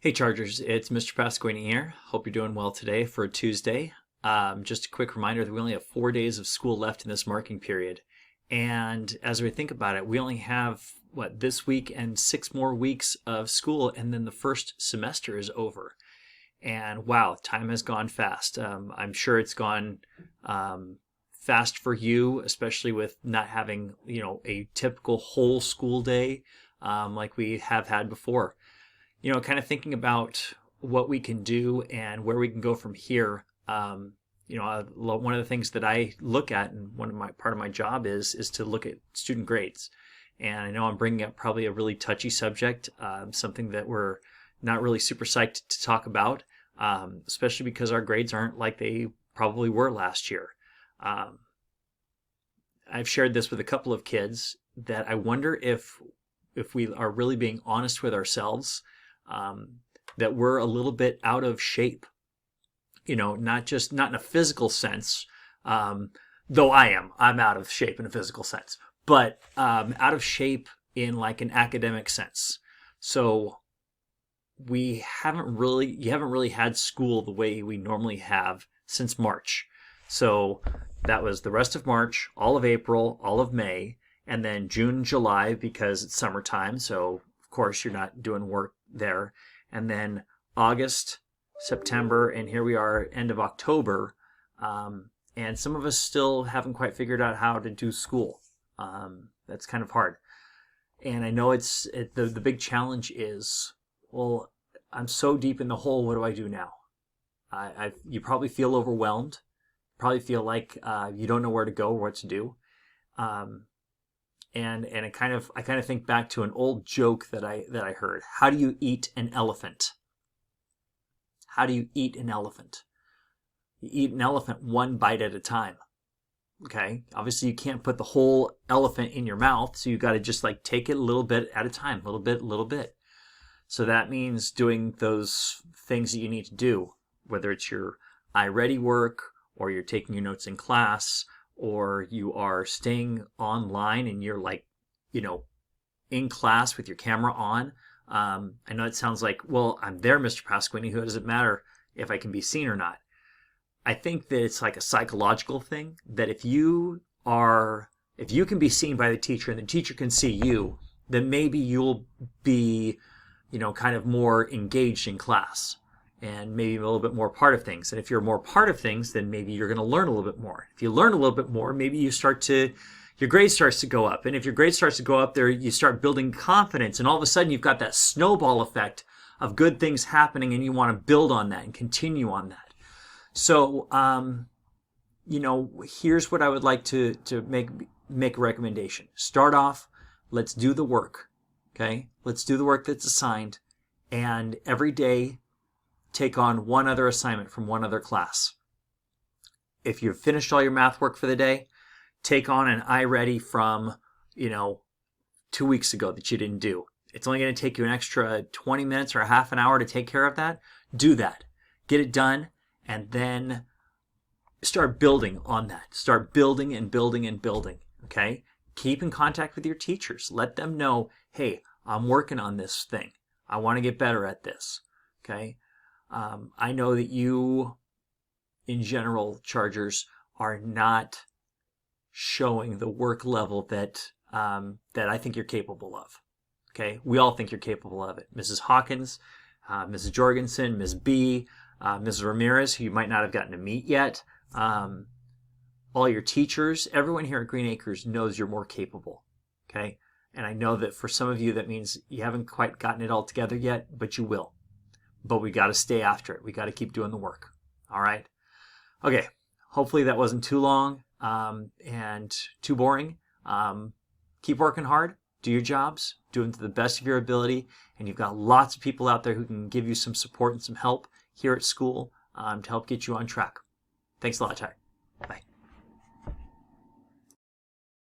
Hey Chargers, it's Mr. Pasquini here. Hope you're doing well today for a Tuesday. Just a quick reminder that we only have 4 days of school left in this marking period. And as we think about it, we only have, this week and 6 more weeks of school, and then the first semester is over. And wow, time has gone fast. I'm sure it's gone fast for you, especially with not having, a typical whole school day like we have had before. Kind of thinking about what we can do and where we can go from here. One of the things that I look at, and part of my job is to look at student grades. And I know I'm bringing up probably a really touchy subject, something that we're not really super psyched to talk about, especially because our grades aren't like they probably were last year. I've shared this with a couple of kids that I wonder if we are really being honest with ourselves. That we're a little bit out of shape, not in a physical sense, though I'm out of shape in a physical sense, but out of shape in like an academic sense. So you haven't really had school the way we normally have since March. So that was the rest of March, all of April, all of May, and then June, July, because it's summertime. So of course you're not doing work there, and then August, September, and here we are end of October, and some of us still haven't quite figured out how to do school. That's kind of hard, and I know the big challenge is, well, I'm so deep in the hole, what do I do now? You probably feel overwhelmed, probably feel like you don't know where to go or what to do. And I kind of think back to an old joke that I heard. How do you eat an elephant? How do you eat an elephant? You eat an elephant one bite at a time. Okay? Obviously you can't put the whole elephant in your mouth, so you got to just like take it a little bit at a time, little bit. So that means doing those things that you need to do, whether it's your iReady work, or you're taking your notes in class, or you are staying online and you're in class with your camera on. I know it sounds like, well, I'm there, Mr. Pasquini, who does it matter if I can be seen or not? I think that it's like a psychological thing, that if you can be seen by the teacher and the teacher can see you, then maybe you'll be, kind of more engaged in class, and maybe a little bit more part of things. And if you're more part of things, then maybe you're going to learn a little bit more. If you learn a little bit more, maybe your grade starts to go up. And if your grade starts to go up there, you start building confidence. And all of a sudden, you've got that snowball effect of good things happening, and you want to build on that and continue on that. So, here's what I would like to make a recommendation. Start off, let's do the work. Okay? Let's do the work that's assigned. And every day, take on one other assignment from one other class. If you've finished all your math work for the day, take on an iReady from, 2 weeks ago that you didn't do. It's only going to take you an extra 20 minutes or a half an hour to take care of that. Do that. Get it done, and then start building on that. Start building and building and building, okay? Keep in contact with your teachers. Let them know, hey, I'm working on this thing. I want to get better at this, okay? I know that you, in general, Chargers, are not showing the work level that I think you're capable of. Okay, we all think you're capable of it. Mrs. Hawkins, Mrs. Jorgensen, Ms. B, Mrs. Ramirez, who you might not have gotten to meet yet, all your teachers, everyone here at Green Acres knows you're more capable. Okay, and I know that for some of you that means you haven't quite gotten it all together yet, but you will. But we got to stay after it. We got to keep doing the work. All right. Okay. Hopefully that wasn't too long and too boring. Keep working hard. Do your jobs. Do them to the best of your ability. And you've got lots of people out there who can give you some support and some help here at school to help get you on track. Thanks a lot, Ty. Bye.